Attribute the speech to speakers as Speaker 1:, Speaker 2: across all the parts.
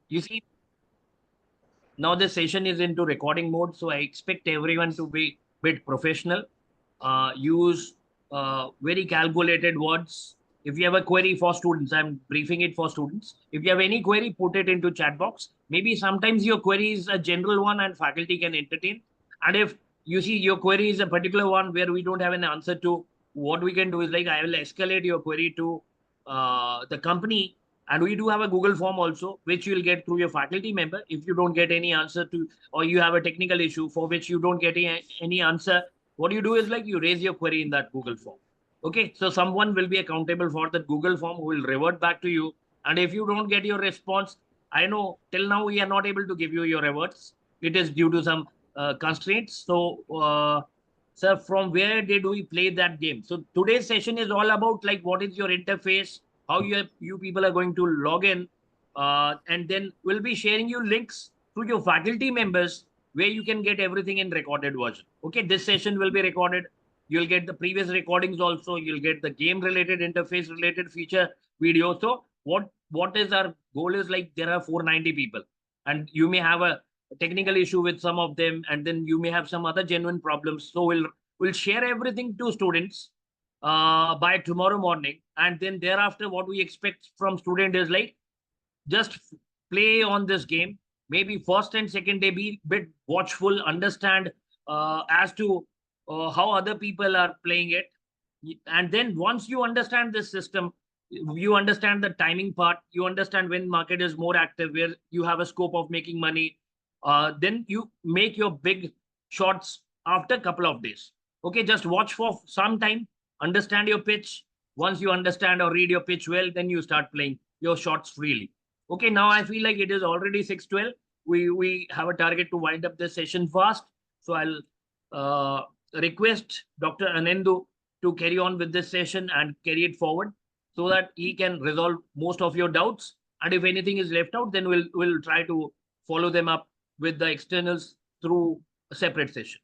Speaker 1: You see, now the session is into recording mode, so I expect everyone to be bit professional. Use very calculated words. If you have a query for students, I'm briefing it for students. If you have any query, put it into chat box. Maybe sometimes your query is a general one and faculty can entertain. And if you see your query is a particular one where we don't have an answer to, what we can do is like I will escalate your query to the company, and we do have a Google form also, which you'll get through your faculty member. If you don't get any answer to, or you have a technical issue for which you don't get any answer, what you do is like you raise your query in that Google form. Okay, so someone will be accountable for that Google form who will revert back to you. And if you don't get your response, I know till now we are not able to give you your reverts. It is due to some constraints. So, sir, from where did we play that game? So today's session is all about like what is your interface, how you people are going to log in, and then we'll be sharing you links to your faculty members where you can get everything in recorded version. Okay, this session will be recorded. You'll get the previous recordings also. You'll get the game related, interface related feature video. So what is our goal is like there are 490 people, and you may have a technical issue with some of them, and then you may have some other genuine problems. So we'll share everything to students by tomorrow morning, and then thereafter what we expect from student is like just play on this game. Maybe first and second day be bit watchful, understand as to how other people are playing it. And then once you understand this system, you understand the timing part, you understand when market is more active, where you have a scope of making money, then you make your big shots after a couple of days. Okay, just watch for some time, understand your pitch. Once you understand or read your pitch well, then you start playing your shots freely. Okay, now I feel like it is already 6:12. We have a target to wind up this session fast. So I'll request Dr. Anendu to carry on with this session and carry it forward so that he can resolve most of your doubts. And if anything is left out, then we'll try to follow them up with the externals through a separate session.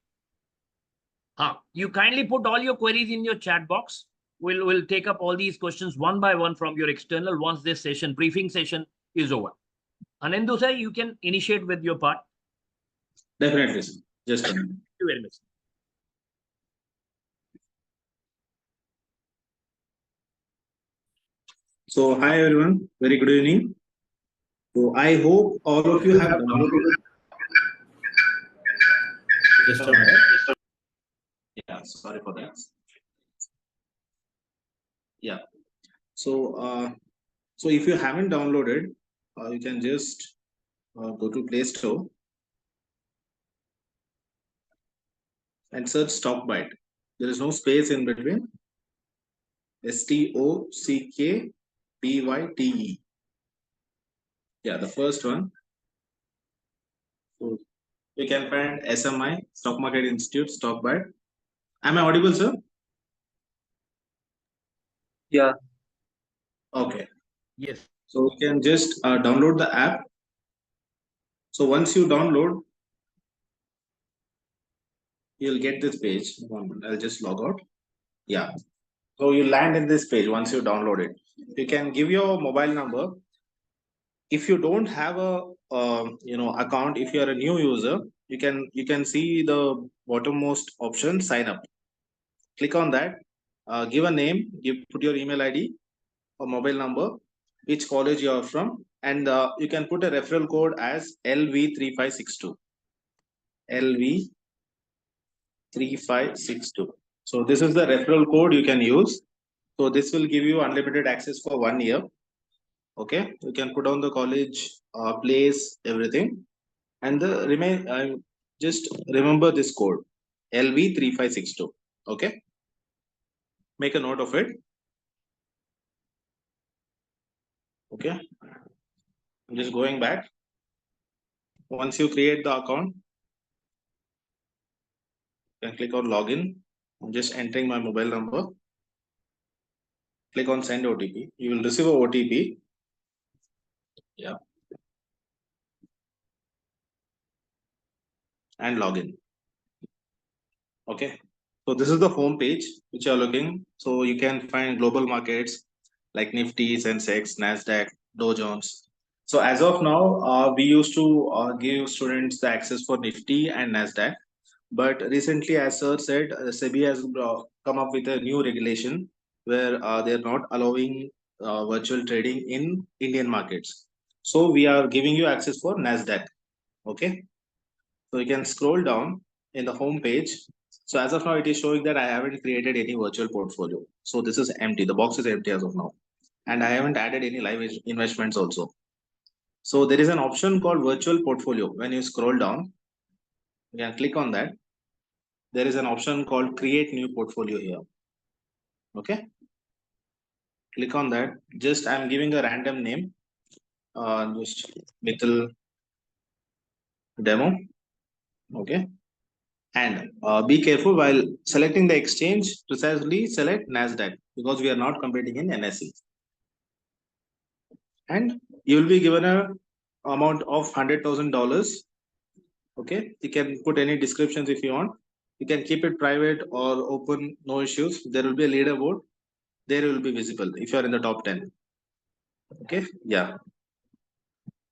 Speaker 1: You kindly put all your queries in your chat box. We'll take up all these questions one by one from your external once this session, briefing session, is over. Anendu sir, you can initiate with your part.
Speaker 2: Definitely, sir. Just a minute.
Speaker 1: Thank you very much.
Speaker 2: So, hi everyone. Very good evening. So, I hope all of you have downloaded. Just a minute. Yeah, sorry for that. Yeah. So, so if you haven't downloaded, you can just go to Play Store and search StockByte. There is no space in between. StockByte. Yeah, the first one. So you can find SMI, Stock Market Institute, StockByte. Am I audible, sir?
Speaker 3: Yeah.
Speaker 2: Okay.
Speaker 1: Yes.
Speaker 2: So you can just download the app. So once you download, you'll get this page. I'll just log out. Yeah. So you land in this page once you download it. You can give your mobile number. If you don't have a account, if you are a new user, you can see the bottommost option, sign up. Click on that. Give a name. Put your email ID or mobile number, which college you are from, and you can put a referral code as LV3562. LV3562. So this is the referral code you can use. So this will give you unlimited access for 1 year. Okay, you can put on the college, place, everything, and the remain. Just remember this code, LV3562. Okay, make a note of it. Okay, I'm just going back. Once you create the account, you can click on login. I'm just entering my mobile number. Click on send OTP. You will receive a OTP. Yeah. And login. Okay. So this is the home page which you are looking. So you can find global markets like Nifty, Sensex, Nasdaq, Dow Jones. So as of now, we used to give students the access for Nifty and Nasdaq. But recently, as Sir said, SEBI has come up with a new regulation where they are not allowing virtual trading in Indian markets. So we are giving you access for Nasdaq. Okay. So you can scroll down in the home page. So as of now, it is showing that I haven't created any virtual portfolio. So this is empty. The box is empty as of now. And I haven't added any live investments also. So there is an option called virtual portfolio. When you scroll down, you can click on that. There is an option called create new portfolio here. Okay. Click on that. Just I'm giving a random name. Just Mittal demo. Okay. And be careful while selecting the exchange, precisely select NASDAQ because we are not competing in NSE. And you will be given a amount of $100,000. Okay. You can put any descriptions if you want. You can keep it private or open, no issues. There will be a leaderboard. There will be visible if you are in the top 10. Okay. Yeah.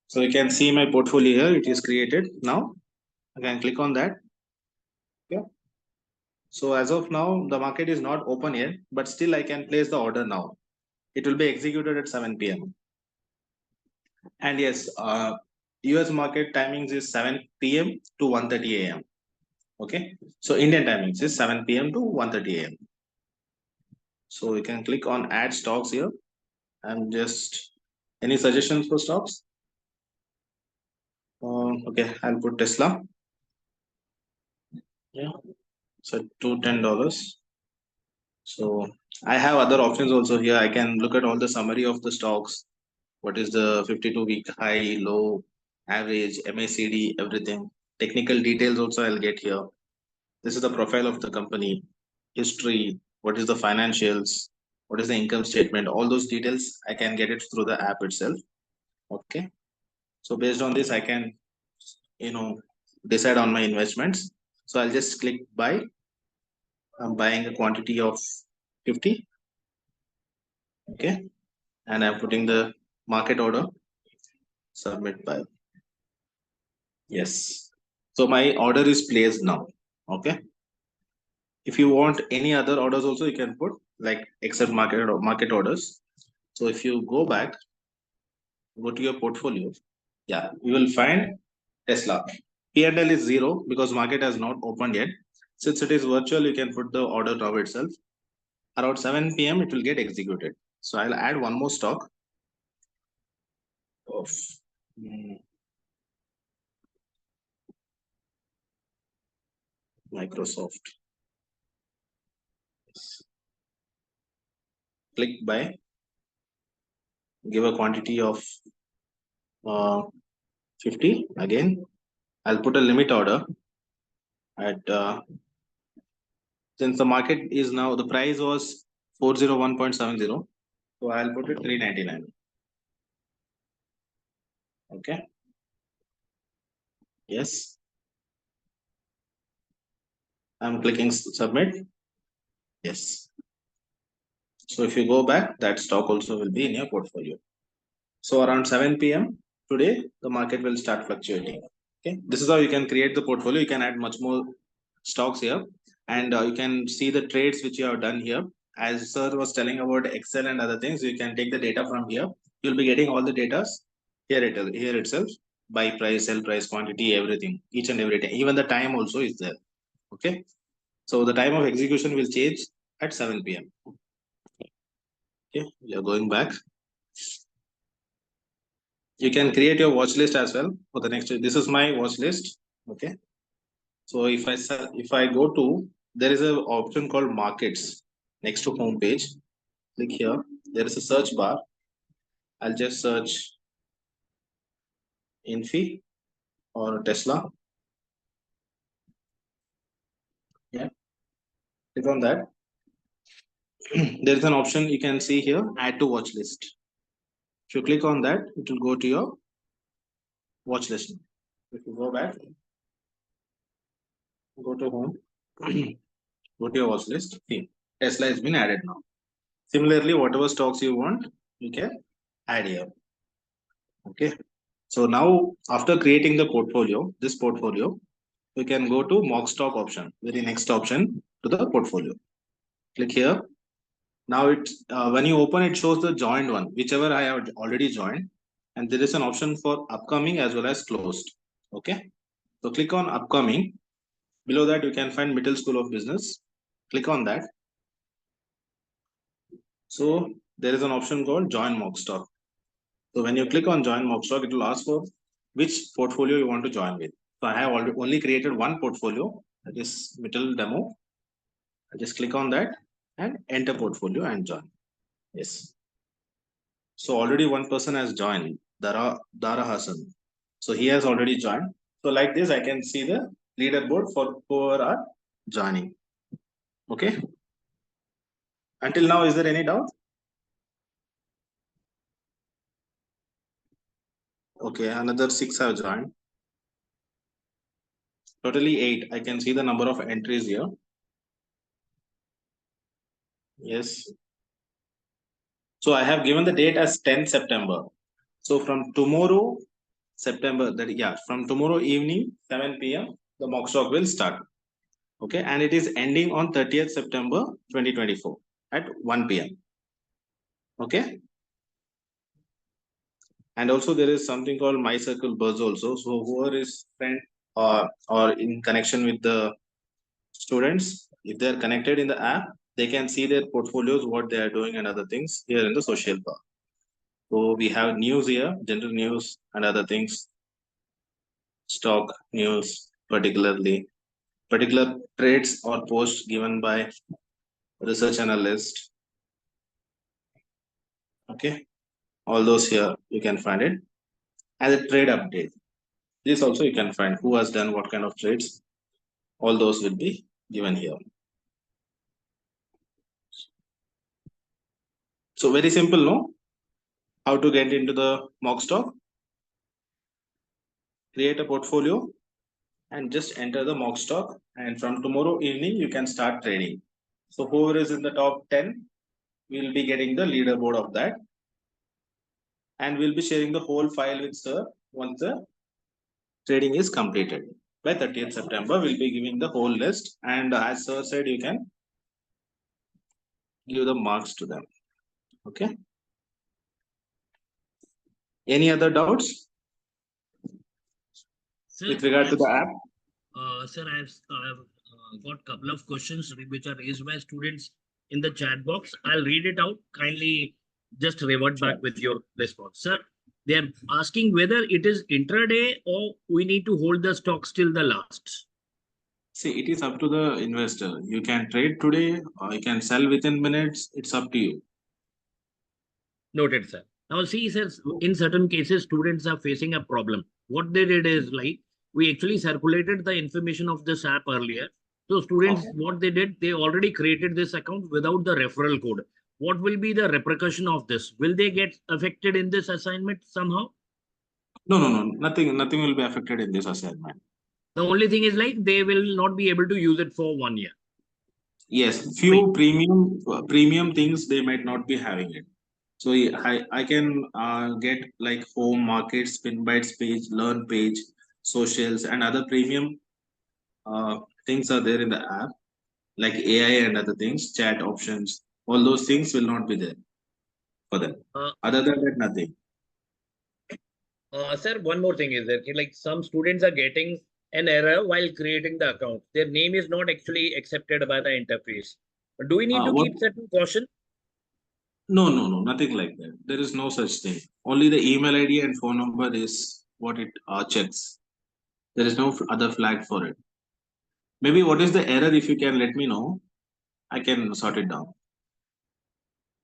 Speaker 2: So you can see my portfolio here. It is created now. I can click on that. Okay. So as of now, the market is not open yet, but still I can place the order now. It will be executed at 7 p.m. And yes, US market timings is 7 p.m. to 1:30 a.m. Okay. So Indian timings is 7 p.m. to 1:30 a.m. So you can click on add stocks here and just any suggestions for stocks? Okay, I'll put Tesla. Yeah. So to $10. So I have other options also here. I can look at all the summary of the stocks. What is the 52-week high, low, average, MACD, everything. Technical details also I'll get here. This is the profile of the company, history, what is the financials, what is the income statement. All those details I can get it through the app itself. Okay. So based on this, I can, decide on my investments. So I'll just click buy. I'm buying a quantity of 50. Okay. And I'm putting the market order, submit buy. Yes. So my order is placed now. Okay. If you want any other orders also, you can put like except market orders. So if you go back, go to your portfolio. Yeah, you will find Tesla. P&L is zero because market has not opened yet. Since it is virtual, you can put the order now itself. Around 7 p.m. it will get executed. So I'll add one more stock of Microsoft. Click buy. Give a quantity of 50 again. I'll put a limit order at since the market is now the price was 401.70, so I'll put it 399. Okay. Yes. I'm clicking submit. Yes. So if you go back, that stock also will be in your portfolio. So around 7 p.m. today, the market will start fluctuating. Okay. This is how you can create the portfolio. You can add much more stocks here, and you can see the trades which you have done here. As sir was telling about Excel and other things, you can take the data from here. You'll be getting all the data here itself. Buy price, sell price, quantity, everything, each and every time. Even the time also is there. Okay. So the time of execution will change at 7 p.m. Okay, we are going back. You can create your watch list as well for the next. This is my watch list. Okay. So if I go to, there is an option called markets next to home page. Click here. There is a search bar. I'll just search Infi or Tesla. Yeah. Click on that. There is an option you can see here, add to watch list. If you click on that, it will go to your watch list. If you go back, go to home, go to your watch list. See, Tesla has been added now. Similarly, whatever stocks you want, you can add here. Okay. So now after creating the portfolio, this portfolio, we can go to mock stock option, very next option to the portfolio. Click here. Now it when you open, it shows the joined one, whichever I have already joined, and there is an option for upcoming as well as closed. Okay. So click on upcoming. Below that, you can find Mittal School of Business. Click on that. So there is an option called join mock stock. So when you click on join mock stock, it will ask for which portfolio you want to join with. So I have already only created one portfolio, that is Mittal demo. I just click on that and enter portfolio and join. Yes. So already one person has joined, Dara Hassan. So he has already joined. So like this, I can see the leaderboard for whoever are joining. Okay. Until now, is there any doubt? Okay, another 6 have joined. Totally 8. I can see the number of entries here. Yes. So I have given the date as 10 September. So from tomorrow, September, from tomorrow evening, 7 p.m., the mock stock will start. Okay, and it is ending on 30th September 2024 at 1 p.m. Okay, and also there is something called My Circle Buzz also. So whoever is friend or in connection with the students, if they are connected in the app, they can see their portfolios, what they are doing, and other things here in the social bar. So we have news here, general news and other things, stock news, particular trades or posts given by research analyst. Okay, all those here you can find it. And a trade update. This also you can find who has done what kind of trades. All those will be given here. So very simple, no? How to get into the mock stock? Create a portfolio and just enter the mock stock. And from tomorrow evening, you can start trading. So whoever is in the top 10 will be getting the leaderboard of that. And we'll be sharing the whole file with sir once the trading is completed. By 30th September, we'll be giving the whole list. And as sir said, you can give the marks to them. Okay. Any other doubts
Speaker 1: Sir,
Speaker 2: with regard to the app?
Speaker 1: Sir, I've got a couple of questions which are raised by students in the chat box. I'll read it out. Kindly just revert back
Speaker 2: Sure.
Speaker 1: with your response. Sir, they are asking whether it is intraday or we need to hold the stocks till the last.
Speaker 2: See, it is up to the investor. You can trade today or you can sell within minutes. It's up to you.
Speaker 1: Noted, sir. Now, see, says in certain cases, students are facing a problem. What they did is like we actually circulated the information of this app earlier. So, students,
Speaker 2: Okay.
Speaker 1: what they did, they already created this account without the referral code. What will be the repercussion of this? Will they get affected in this assignment somehow?
Speaker 2: No. Nothing will be affected in this assignment.
Speaker 1: The only thing is like they will not be able to use it for 1 year.
Speaker 2: Yes,
Speaker 1: Wait,
Speaker 2: few premium things they might not be having it. So I can get like home market, spin bites page, learn page, socials, and other premium things are there in the app, like AI and other things, chat options. All those things will not be there for them.
Speaker 1: uh,
Speaker 2: Other than that, nothing.
Speaker 1: Sir, one more thing is that like some students are getting an error while creating the account. Their name is not actually accepted by the interface. Do we need to
Speaker 2: What?
Speaker 1: keep certain caution?
Speaker 2: No, nothing like that. There is no such thing. Only the email ID and phone number is what it checks. There is no other flag for it. Maybe what is the error? If you can let me know, I can sort it down.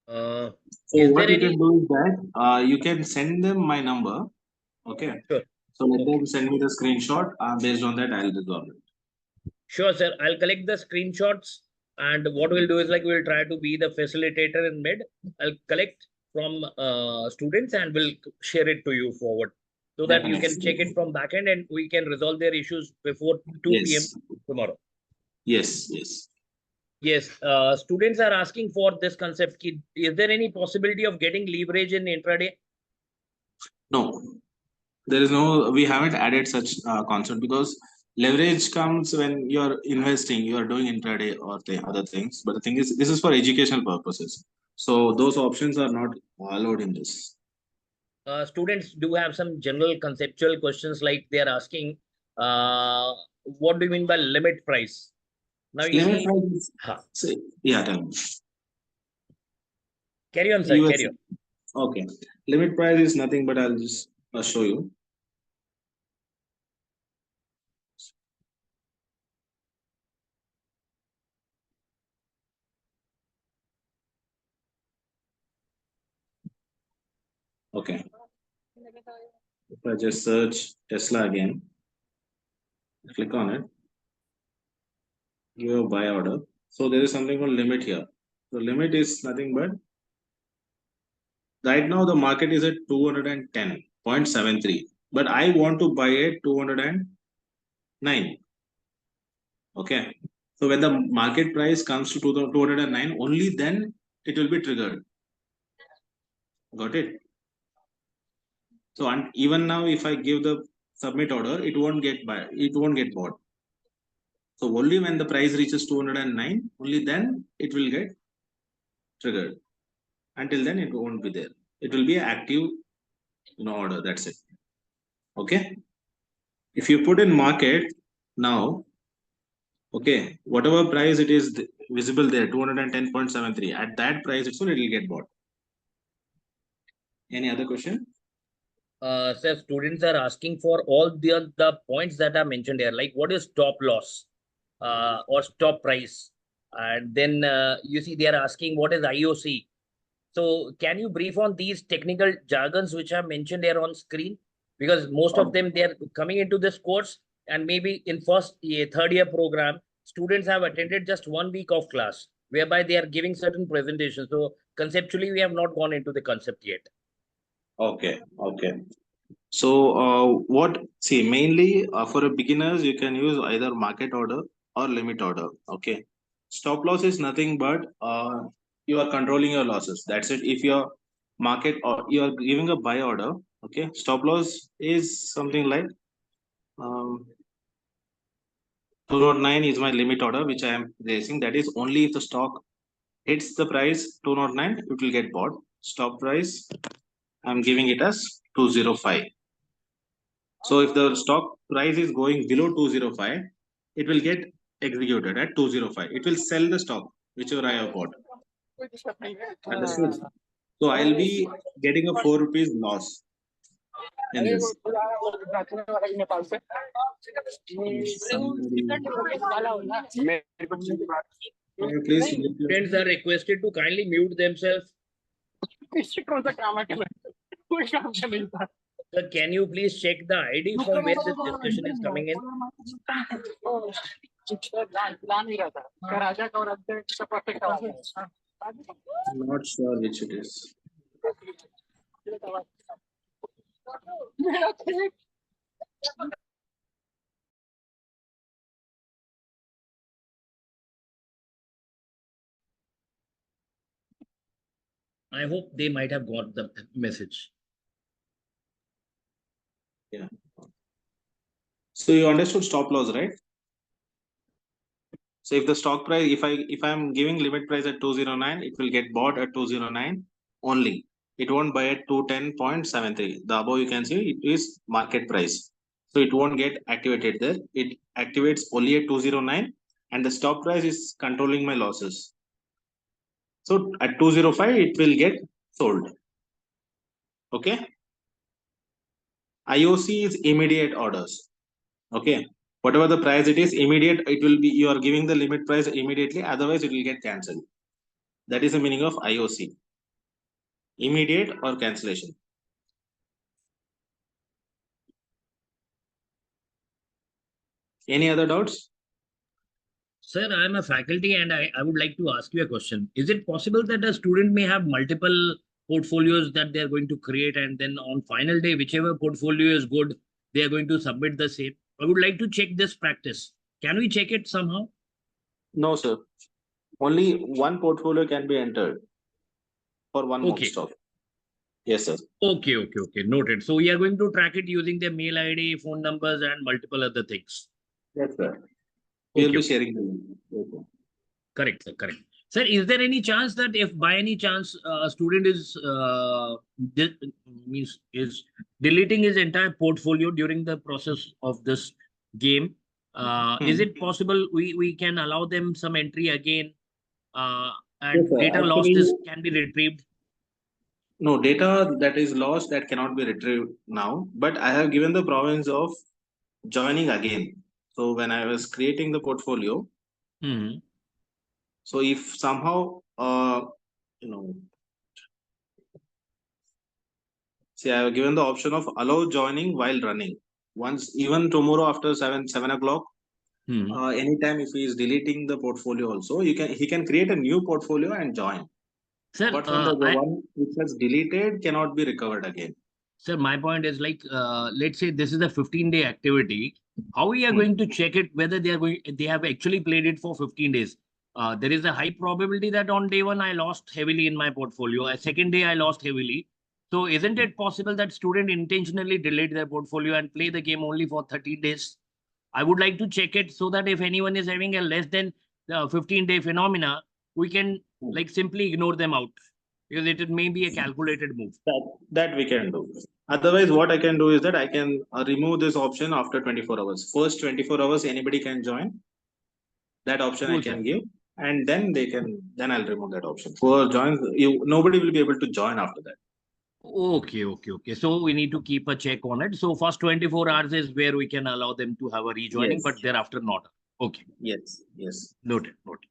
Speaker 1: Uh,
Speaker 2: So
Speaker 1: is
Speaker 2: what
Speaker 1: there
Speaker 2: you can
Speaker 1: any?
Speaker 2: do is that you can send them my number. Okay.
Speaker 1: Sure.
Speaker 2: So let
Speaker 1: Okay.
Speaker 2: them send me the screenshot. Based on that, I'll resolve it.
Speaker 1: Sure, sir. I'll collect the screenshots, and what we'll do is like we'll try to be the facilitator in mid. I'll collect from students and we'll share it to you forward so that you can check it
Speaker 2: Definitely.
Speaker 1: from backend and we can resolve their issues before 2 p.m.
Speaker 2: Yes.
Speaker 1: tomorrow.
Speaker 2: Yes.
Speaker 1: Yes, students are asking for this concept. Is there any possibility of getting leverage in intraday?
Speaker 2: No, there is no. We haven't added such concept because leverage comes when you are investing, you are doing intraday or the other things. But the thing is, this is for educational purposes. So those options are not allowed in this.
Speaker 1: Students do have some general conceptual questions like they are asking, what do you mean by limit price? Now you
Speaker 2: Limit
Speaker 1: see,
Speaker 2: price is,
Speaker 1: huh,
Speaker 2: say, yeah, tell me.
Speaker 1: carry on, sir, carry
Speaker 2: US.
Speaker 1: on.
Speaker 2: Okay. Limit price is nothing but I'll just show you. Okay. If I just search Tesla again, click on it, give a buy order. So there is something called limit here. The limit is nothing but right now the market is at 210.73, but I want to buy at 209. Okay. So when the market price comes to 209, only then it will be triggered. Got it? So and even now, if I give the submit order, it won't get buy, it won't get bought. So only when the price reaches 209, only then it will get triggered. Until then, it won't be there. It will be an active, order. That's it. Okay. If you put in market now, okay, whatever price it is visible there, 210.73. At that price, it will get bought. Any other question?
Speaker 1: Sir, students are asking for all the points that are mentioned here, like what is stop loss or stop price? And then you see they are asking what is IOC. So can you brief on these technical jargons which are mentioned here on screen? Because most of them, they are coming into this course and maybe in first year, third year program, students have attended just 1 week of class, whereby they are giving certain presentations. So conceptually, we have not gone into the concept yet.
Speaker 2: Okay. Okay. So, what see mainly for a beginners, you can use either market order or limit order. Okay, stop loss is nothing but you are controlling your losses. That's it. If your market or you are giving a buy order, okay, stop loss is something like 209 is my limit order, which I am raising. That is only if the stock hits the price 209, it will get bought. Stop price, I'm giving it as 205. So if the stock price is going below 205, it will get executed at 205. It will sell the stock, whichever I have bought. Understood? So I'll be getting a 4 rupees loss in this. Somebody, can you please mute your-
Speaker 1: Students are requested to kindly mute themselves. Sir, can you please check the ID from where this discussion is coming in?
Speaker 2: I'm not sure which it is.
Speaker 1: I hope they might have got the message.
Speaker 2: Yeah. So you understood stop loss, right? So if the stock price, if I'm giving limit price at 209, it will get bought at 209 only. It won't buy at 210.73. The above you can see it is market price. So it won't get activated there. It activates only at 209 and the stop price is controlling my losses. So at 205, it will get sold. Okay. IOC is immediate orders. Okay. Whatever the price it is, immediate, it will be, you are giving the limit price immediately, otherwise it will get cancelled. That is the meaning of IOC. Immediate or cancellation. Any other doubts?
Speaker 1: Sir, I am a faculty and I would like to ask you a question. Is it possible that a student may have multiple portfolios that they are going to create and then on final day, whichever portfolio is good, they are going to submit the same? I would like to check this practice. Can we check it somehow?
Speaker 2: No, sir. Only one portfolio can be entered for one mock
Speaker 1: Okay.
Speaker 2: stock. Yes, sir.
Speaker 1: Okay, okay, okay. Noted. So we are going to track it using their mail ID, phone numbers, and multiple other things.
Speaker 2: Yes, sir. We will
Speaker 1: Okay,
Speaker 2: be
Speaker 1: okay.
Speaker 2: sharing the link. Yes, sir.
Speaker 1: Correct, sir. Correct. Sir, is there any chance that if by any chance a student is means is deleting his entire portfolio during the process of this game, is
Speaker 2: Hmm.
Speaker 1: it possible we can allow them some entry again, uh,
Speaker 2: Yes,
Speaker 1: and
Speaker 2: sir.
Speaker 1: data lost
Speaker 2: Actually,
Speaker 1: is can be retrieved?
Speaker 2: no data that is lost that cannot be retrieved now. But I have given the province of joining again. So when I was creating the portfolio,
Speaker 1: Hmm.
Speaker 2: so if somehow you know, see, I have given the option of allow joining while running. Once even tomorrow after 7 o'clock,
Speaker 1: Hmm.
Speaker 2: anytime if he is deleting the portfolio also, he can create a new portfolio and join.
Speaker 1: Sir,
Speaker 2: Apart from the one which was deleted cannot be recovered again.
Speaker 1: sir, my point is like, let's say this is a 15-day activity. How we are
Speaker 2: Hmm.
Speaker 1: going to check it whether they have actually played it for 15 days? There is a high probability that on day one I lost heavily in my portfolio. A second day I lost heavily. So isn't it possible that student intentionally delete their portfolio and play the game only for 30 days? I would like to check it so that if anyone is having a less than 15-day phenomena, we can
Speaker 2: Hmm.
Speaker 1: like simply ignore them out because it may be a calculated move.
Speaker 2: That we can do. Otherwise, what I can do is that I can remove this option after 24 hours. First 24 hours, anybody can join. That option I
Speaker 1: Cool, sir.
Speaker 2: can give, and then they can. Then I'll remove that option. For join, you nobody will be able to join after that.
Speaker 1: Okay, okay, okay. So we need to keep a check on it. So first 24 hours is where we can allow them to have a rejoining,
Speaker 2: Yes,
Speaker 1: but thereafter not. Okay,
Speaker 2: yes, yes.
Speaker 1: noted, noted.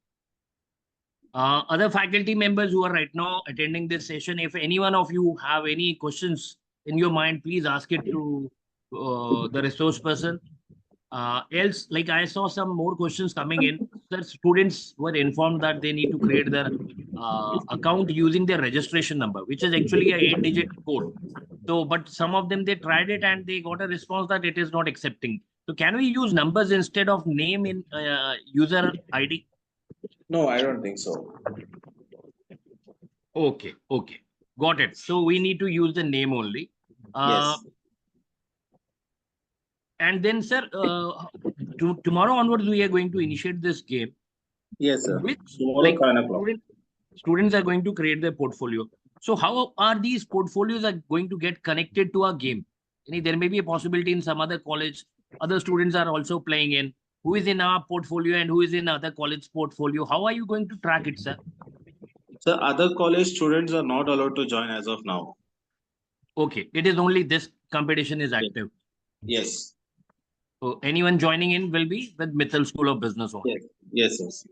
Speaker 1: Other faculty members who are right now attending this session, if any one of you have any questions in your mind, please ask it to the resource person. Else, like I saw some more questions coming in. The students were informed that they need to create their account using their registration number, which is actually a 8-digit code. So, but some of them they tried it and they got a response that it is not accepting. So, can we use numbers instead of name in user ID?
Speaker 2: No, I don't think so.
Speaker 1: Okay, okay, got it. So, we need to use the name only. Uh,
Speaker 2: Yes,
Speaker 1: and then, sir, tomorrow onwards, we are going to initiate this game.
Speaker 2: yes, sir.
Speaker 1: Which
Speaker 2: Tomorrow
Speaker 1: like
Speaker 2: 7 o'clock.
Speaker 1: students are going to create their portfolio. So how are these portfolios are going to get connected to our game? There may be a possibility in some other college, other students are also playing in. Who is in our portfolio and who is in other college portfolio? How are you going to track it, sir?
Speaker 2: So other college students are not allowed to join as of now.
Speaker 1: Okay, it is only this competition is
Speaker 2: Yes,
Speaker 1: active.
Speaker 2: yes,
Speaker 1: So anyone joining in will be with Mittal School of Business
Speaker 2: yes,
Speaker 1: only.
Speaker 2: yes, yes.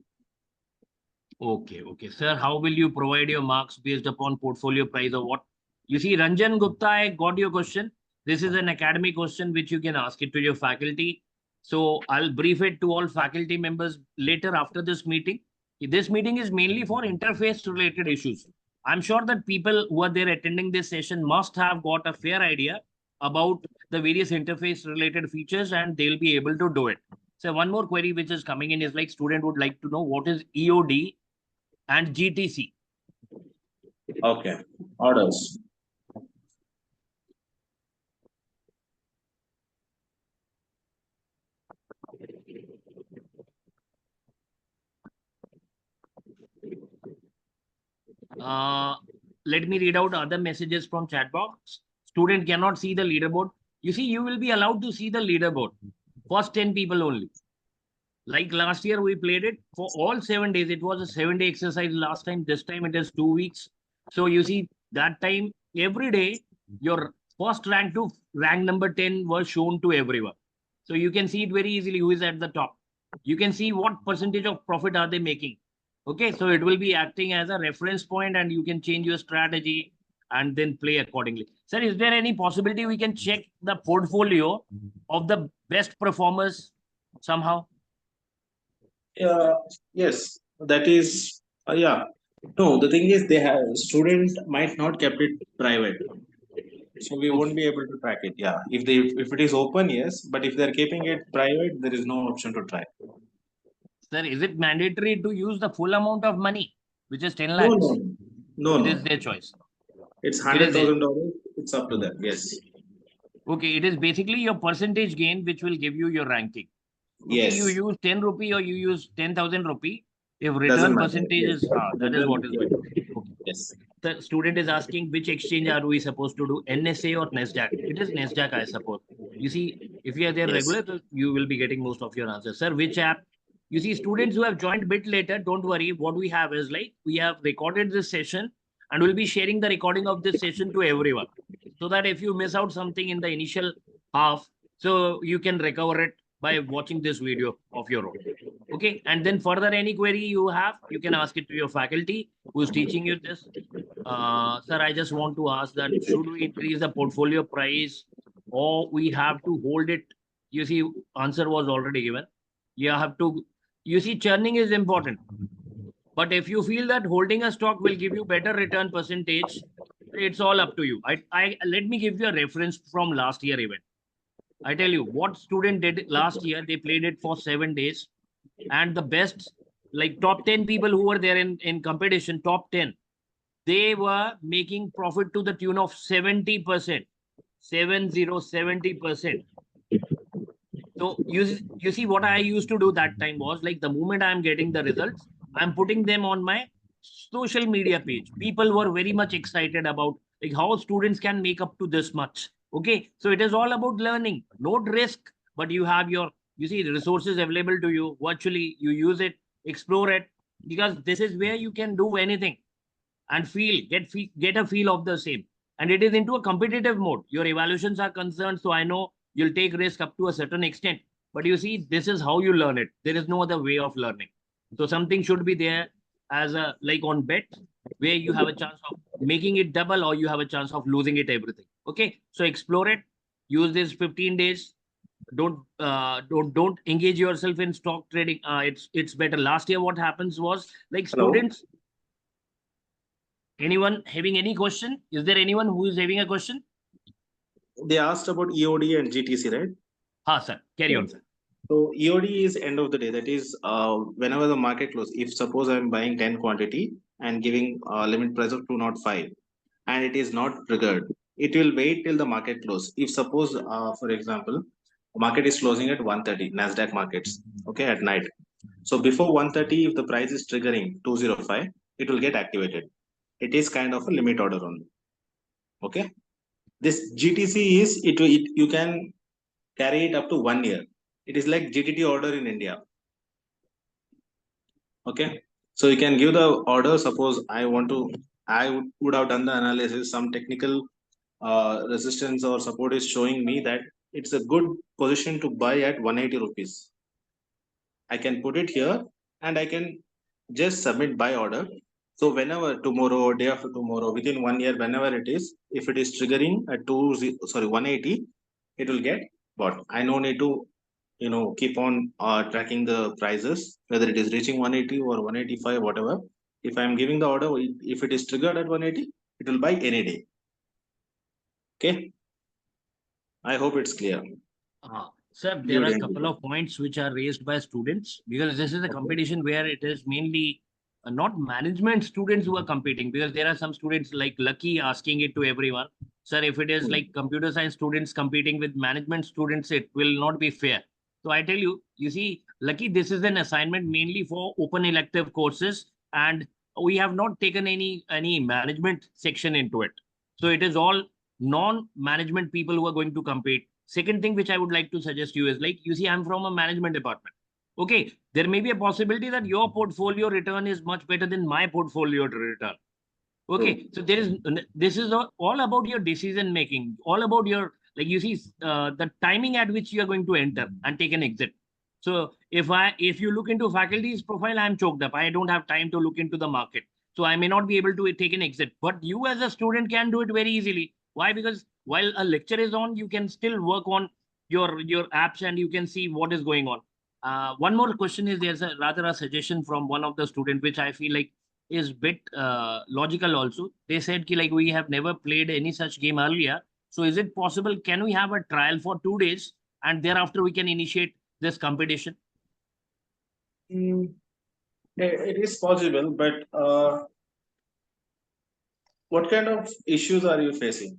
Speaker 1: Okay, okay. Sir, how will you provide your marks based upon portfolio price or what? You see, Ranjan Gupta, I got your question. This is an academic question which you can ask it to your faculty. So I'll brief it to all faculty members later after this meeting. This meeting is mainly for interface related issues. I'm sure that people who are there attending this session must have got a fair idea about the various interface related features and they'll be able to do it. So one more query which is coming in is like student would like to know what is EOD and GTC.
Speaker 2: Okay. Orders.
Speaker 1: Uh, Let me read out other messages from chat box. Student cannot see the leaderboard. You see, you will be allowed to see the leaderboard. First 10 people only. Like last year, we played it for all 7 days. It was a 7-day exercise last time. This time it is 2 weeks. So you see, that time, every day, your first rank to rank number 10 was shown to everyone. So you can see it very easily who is at the top. You can see what percentage of profit are they making. Okay, so it will be acting as a reference point and you can change your strategy and then play accordingly. Sir, is there any possibility we can check the portfolio of the best performers somehow?
Speaker 2: Yeah, yes, that is, yeah. No, the thing is, they have student might not kept it private, so we won't
Speaker 1: Okay.
Speaker 2: be able to track it. Yeah, if it is open, yes, but if they're keeping it private, there is no option to track.
Speaker 1: Sir, is it mandatory to use the full amount of money, which is 10
Speaker 2: No, no,
Speaker 1: lakhs?
Speaker 2: no,
Speaker 1: It
Speaker 2: no.
Speaker 1: is their choice.
Speaker 2: It's
Speaker 1: It is there.
Speaker 2: $100,000. It's up to them. Yes.
Speaker 1: Okay, it is basically your percentage gain which will give you your ranking. Okay, you
Speaker 2: Yes.
Speaker 1: use 10 rupee or you use 10,000 rupee. If
Speaker 2: Doesn't
Speaker 1: return
Speaker 2: matter.
Speaker 1: percentage
Speaker 2: Yes.
Speaker 1: is, that is what
Speaker 2: Doesn't.
Speaker 1: is
Speaker 2: Yes.
Speaker 1: going to be. Okay.
Speaker 2: Yes.
Speaker 1: The student is asking which exchange are we supposed to do, NSA or NASDAQ? It is NASDAQ, I suppose. You see, if you are there
Speaker 2: Yes.
Speaker 1: regular, you will be getting most of your answers. Sir, which app? You see, students who have joined bit later, don't worry. What we have is like, we have recorded this session and we'll be sharing the recording of this session to everyone. So that if you miss out something in the initial half, so you can recover it by watching this video of your own. Okay. And then further any query you have, you can ask it to your faculty who's teaching you this. Sir, I just want to ask that should we increase the portfolio price or we have to hold it? You see, answer was already given. You have to, you see, churning is important. But if you feel that holding a stock will give you better return percentage, it's all up to you. I let me give you a reference from last year event. I tell you what student did last year. They played it for 7 days, and the best, like top 10 people who were there in competition, top 10, they were making profit to the tune of 70%. 70%. So you see what I used to do that time was like the moment I'm getting the results, I'm putting them on my social media page. People were very much excited about like how students can make up to this much. Okay, so it is all about learning, no risk, but you have your you see the resources available to you virtually. You use it, explore it, because this is where you can do anything and get a feel of the same. And it is into a competitive mode. Your evaluations are concerned, so I know you'll take risk up to a certain extent. But you see, this is how you learn it. There is no other way of learning. So something should be there as a like on bet, where you have a chance of making it double or you have a chance of losing it everything. Okay, so explore it. Use this 15 days. Don't engage yourself in stock trading. It's better. Last year, what happens was like
Speaker 2: Hello.
Speaker 1: students. Anyone having any question? Is there anyone who is having a question?
Speaker 2: They asked about EOD and GTC, right?
Speaker 1: Ha, sir. Carry
Speaker 2: Yeah.
Speaker 1: on, sir.
Speaker 2: So EOD is end of the day. That is, whenever the market close. If suppose I'm buying 10 quantity and giving a limit price of 205, and it is not triggered, it will wait till the market close. If suppose, for example, market is closing at 130, Nasdaq markets, okay, at night. So before 130, if the price is triggering 205, it will get activated. It is kind of a limit order only. Okay. This GTC is it you can carry it up to 1 year. It is like GTT order in India. Okay. So you can give the order. Suppose I would have done the analysis. Some technical resistance or support is showing me that it's a good position to buy at 180 rupees. I can put it here and I can just submit buy order. So whenever tomorrow or day after tomorrow, within 1 year, whenever it is, if it is triggering at 180, it will get bought. I no need to keep on tracking the prices, whether it is reaching 180 or 185, whatever. If I'm giving the order, if it is triggered at 180, it will buy any day. Okay. I hope it's clear.
Speaker 1: Sir, there are
Speaker 2: EOD
Speaker 1: a
Speaker 2: and
Speaker 1: couple
Speaker 2: GTT.
Speaker 1: of points which are raised by students because this is a
Speaker 2: Okay.
Speaker 1: competition where it is mainly not management students who are competing, because there are some students like Lucky asking it to everyone. Sir, if it is
Speaker 2: Hmm.
Speaker 1: like computer science students competing with management students, it will not be fair. So I tell you, you see, Lucky, this is an assignment mainly for open elective courses, and we have not taken any management section into it. So it is all non-management people who are going to compete. Second thing which I would like to suggest you is like, you see, I'm from a management department. Okay, there may be a possibility that your portfolio return is much better than my portfolio return.
Speaker 2: True.
Speaker 1: Okay, so this is all about your decision making, all about your like you see the timing at which you are going to enter and take an exit. So if you look into faculty's profile, I'm choked up. I don't have time to look into the market, so I may not be able to take an exit. But you as a student can do it very easily. Why? Because while a lecture is on, you can still work on your apps and you can see what is going on. One more question is there's a rather a suggestion from one of the student which I feel like is bit logical also. They said ki, like we have never played any such game earlier. So is it possible? Can we have a trial for 2 days and thereafter we can initiate this competition?
Speaker 2: Mm, it is possible, but What kind of issues are you facing?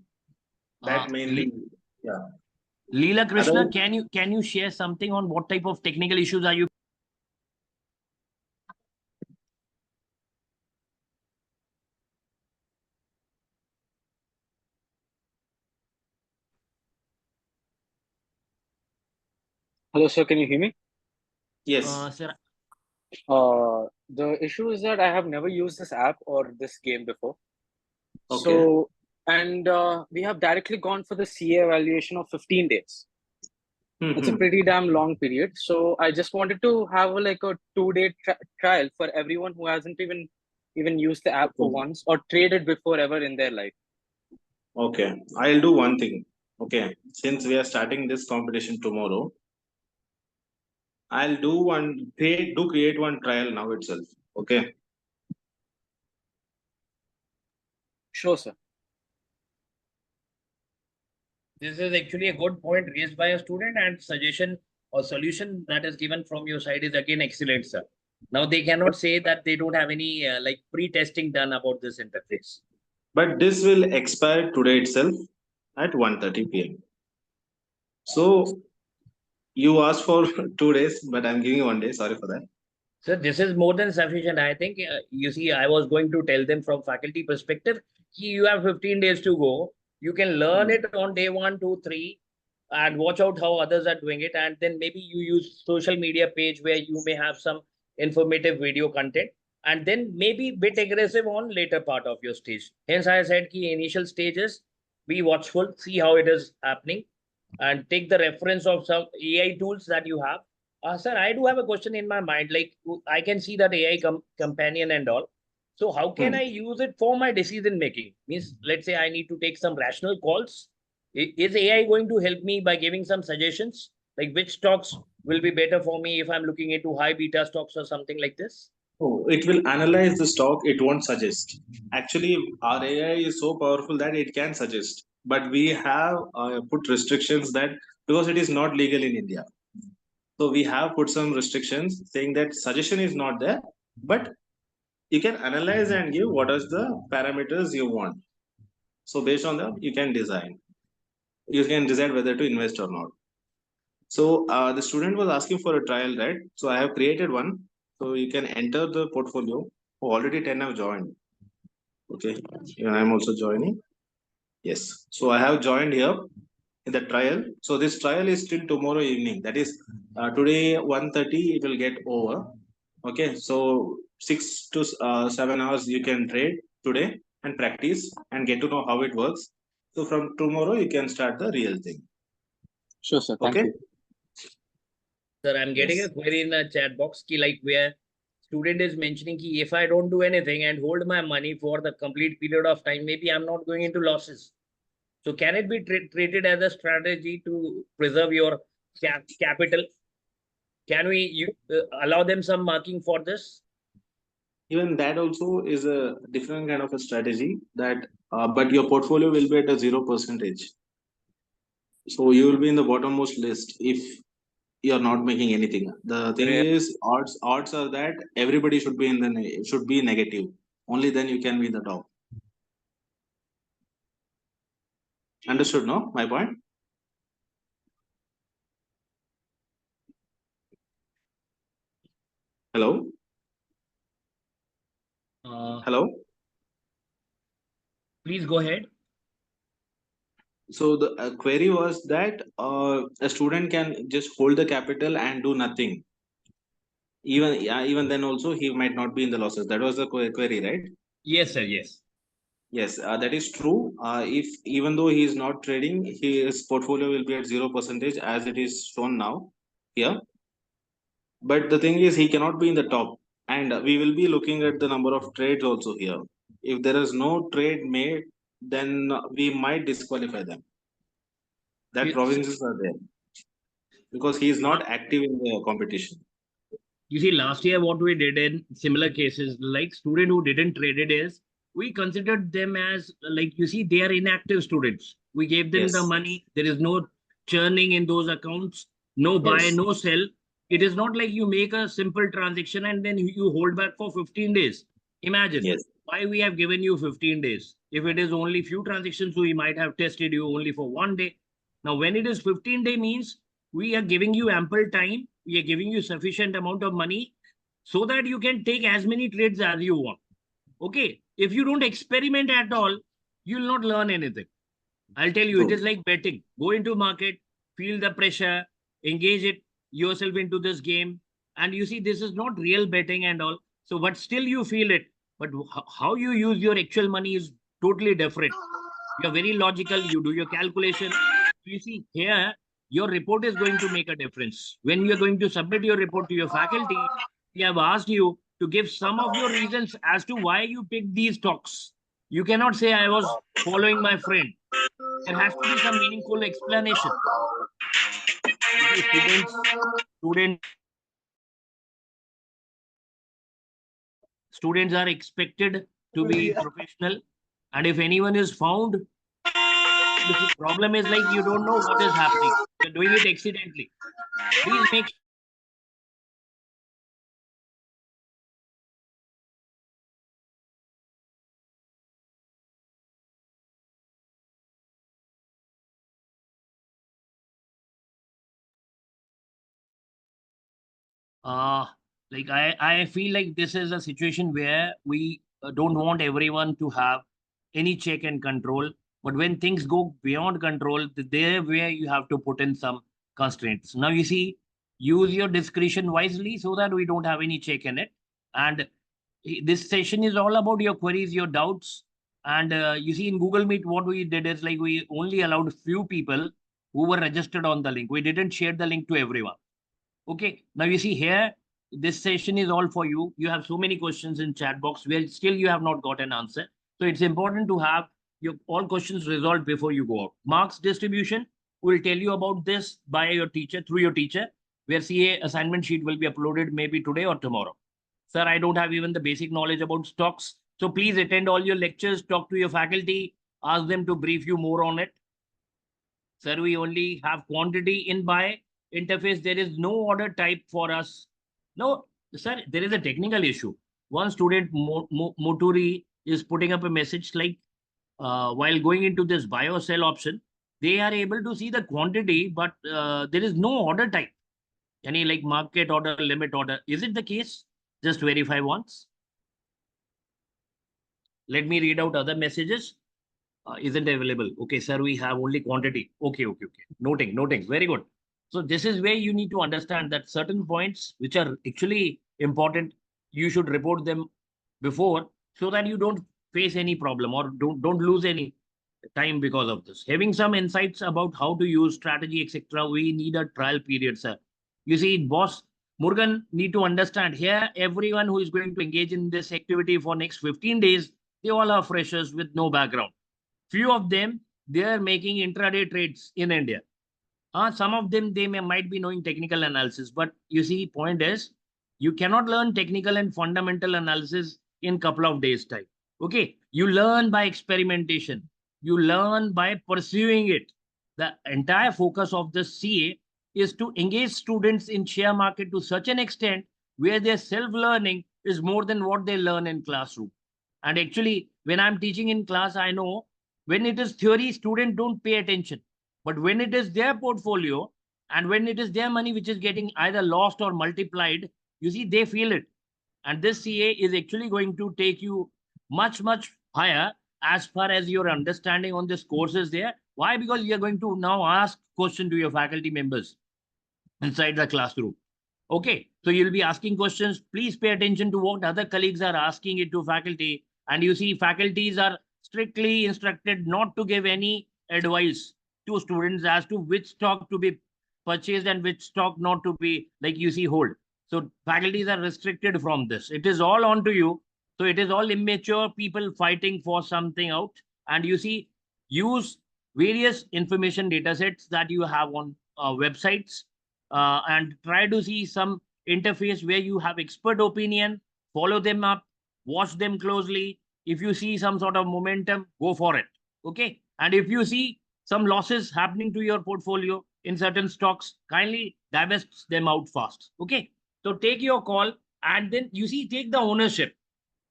Speaker 2: That mainly, yeah.
Speaker 1: Leela Krishna,
Speaker 2: Otherwise,
Speaker 1: can you share something on what type of technical issues are you?
Speaker 3: Hello, sir. Can you hear me?
Speaker 2: yes.
Speaker 1: Sir,
Speaker 3: The issue is that I have never used this app or this game before.
Speaker 2: Okay.
Speaker 3: So, and we have directly gone for the CA evaluation of 15 days. It's a
Speaker 2: Hmm.
Speaker 3: pretty damn long period. So I just wanted to have like a 2-day trial for everyone who hasn't even used the app for once or traded before ever in their life.
Speaker 2: Okay. I'll do one thing. Okay. Since we are starting this competition tomorrow, I'll create one trial now itself. Okay.
Speaker 3: Sure, sir.
Speaker 1: this is actually a good point raised by a student, and suggestion or solution that is given from your side is again excellent, sir. Now they cannot say that they don't have any like pre-testing done about this interface.
Speaker 2: But this will expire today itself at 1:30 p.m. So you asked for 2 days, but I'm giving you 1 day. Sorry for that.
Speaker 1: So this is more than sufficient. I think, you see, I was going to tell them from faculty perspective, you have 15 days to go. You can learn it on day 1, 2, 3, and watch out how others are doing it. And then maybe you use social media page where you may have some informative video content. And then maybe bit aggressive on later part of your stage. Hence, I said key initial stages, be watchful, see how it is happening, and take the reference of some AI tools that you have. Sir, I do have a question in my mind. Like, I can see that AI companion and all. So, how can
Speaker 2: Hmm.
Speaker 1: I use it for my decision making? Means, let's say I need to take some rational calls. Is AI going to help me by giving some suggestions, like which stocks will be better for me if I'm looking into high beta stocks or something like this?
Speaker 2: Oh, it will analyze the stock, it won't suggest. Actually, our AI is so powerful that it can suggest. But we have put restrictions that because it is not legal in India. So we have put some restrictions saying that suggestion is not there, but you can analyze and give what is the parameters you want. So based on that, you can design. You can decide whether to invest or not. So the student was asking for a trial, right? So I have created one. So you can enter the portfolio. Oh, already 10 have joined. Okay. Yeah, I'm also joining. Yes. So I have joined here in the trial. So this trial is till tomorrow evening. That is today 1:30 it will get over. Okay. So 6 to 7 hours you can trade today and practice and get to know how it works. So from tomorrow you can start the real thing.
Speaker 3: Sure, sir. Thank
Speaker 2: Okay.
Speaker 3: you.
Speaker 1: Sir, I'm getting a
Speaker 2: Yes.
Speaker 1: query in the chat box ki like where student is mentioning ki if I don't do anything and hold my money for the complete period of time, maybe I'm not going into losses. So can it be treated as a strategy to preserve your capital? Can we allow them some marking for this?
Speaker 2: Even that also is a different kind of a strategy that but your portfolio will be at a 0 percentage, so you will be in the bottommost list if you're not making anything. The thing is odds are that everybody should be in the should be negative, only then you can be in the top. Understood, no, my point? Hello.
Speaker 1: Uh,
Speaker 2: Hello.
Speaker 1: Please go ahead.
Speaker 2: So the query was that a student can just hold the capital and do nothing, even yeah, even then also he might not be in the losses. That was the query, right?
Speaker 1: Yes, sir. Yes.
Speaker 2: Yes, that is true. If even though he is not trading, his portfolio will be at 0 percentage as it is shown now here. But the thing is, he cannot be in the top, and we will be looking at the number of trades also here. If there is no trade made, then we might disqualify them. That
Speaker 1: So,
Speaker 2: provinces are there because he is not active in the competition.
Speaker 1: you see, last year what we did in similar cases, like student who didn't trade it is, we considered them as like you see, they are inactive students. We gave them the
Speaker 2: Yes,
Speaker 1: money. There is no churning in those accounts, no buy,
Speaker 2: yes,
Speaker 1: no sell. It is not like you make a simple transaction and then you hold back for 15 days. Imagine.
Speaker 2: yes.
Speaker 1: why we have given you 15 days. If it is only few transactions, we might have tested you only for 1 day. Now, when it is 15-day means we are giving you ample time. We are giving you sufficient amount of money so that you can take as many trades as you want. Okay. If you don't experiment at all, you will not learn anything. I'll tell you, it is like betting. Go into market, feel the pressure, engage it yourself into this game. And you see, this is not real betting and all. So, but still you feel it. But how you use your actual money is totally different. You're very logical. You do your calculation. You see, here, your report is going to make a difference. When you're going to submit your report to your faculty, we have asked you to give some of your reasons as to why you picked these stocks. You cannot say, I was following my friend. There has to be some meaningful explanation. You see, students are expected to be professional. And if anyone is found, the problem is like you don't know what is happening. You're doing it accidentally. Please make uh I feel like this is a situation where we don't want everyone to have any check and control. But when things go beyond control, there where you have to put in some constraints. Now you see, use your discretion wisely so that we don't have any check in it. And this session is all about your queries, your doubts. And you see, in Google Meet, what we did is like we only allowed few people who were registered on the link. We didn't share the link to everyone. Okay. Now you see here, this session is all for you. You have so many questions in chat box where still you have not got an answer. So it's important to have your all questions resolved before you go out. Marks distribution will tell you about this by your teacher, through your teacher, where CA assignment sheet will be uploaded maybe today or tomorrow. Sir, I don't have even the basic knowledge about stocks. So please attend all your lectures, talk to your faculty, ask them to brief you more on it. Sir, we only have quantity in buy interface. There is no order type for us. No, sir, there is a technical issue. One student, Moturi, is putting up a message like while going into this buy or sell option, they are able to see the quantity, but there is no order type. Any like market order, limit order. Is it the case? Just verify once. Let me read out other messages. Isn't available. Okay, sir, we have only quantity. Okay. Noting. Very good. So this is where you need to understand that certain points which are actually important, you should report them before so that you don't face any problem or don't lose any time because of this. Having some insights about how to use strategy, etc., we need a trial period, sir. You see, boss Murugan need to understand here, everyone who is going to engage in this activity for next 15 days, they all are freshers with no background. Few of them, they are making intraday trades in India. Some of them, they might be knowing technical analysis, but you see, point is, you cannot learn technical and fundamental analysis in couple of days time. Okay, you learn by experimentation. You learn by pursuing it. The entire focus of the CA is to engage students in share market to such an extent where their self-learning is more than what they learn in classroom. And actually, when I'm teaching in class, I know when it is theory, students don't pay attention. But when it is their portfolio and when it is their money which is getting either lost or multiplied, you see, they feel it. And this CA is actually going to take you much, much higher as far as your understanding on this course is there. Why? Because you are going to now ask question to your faculty members inside the classroom. Okay, so you'll be asking questions. Please pay attention to what other colleagues are asking it to faculty. And you see, faculties are strictly instructed not to give any advice to students as to which stock to be purchased and which stock not to be, like you see, hold. So faculties are restricted from this. It is all on to you. So it is all immature people fighting for something out. And you see, use various information data sets that you have on websites and try to see some interface where you have expert opinion, follow them up, watch them closely. If you see some sort of momentum, go for it. Okay. And if you see some losses happening to your portfolio in certain stocks, kindly divest them out fast. Okay. So take your call and then you see, take the ownership.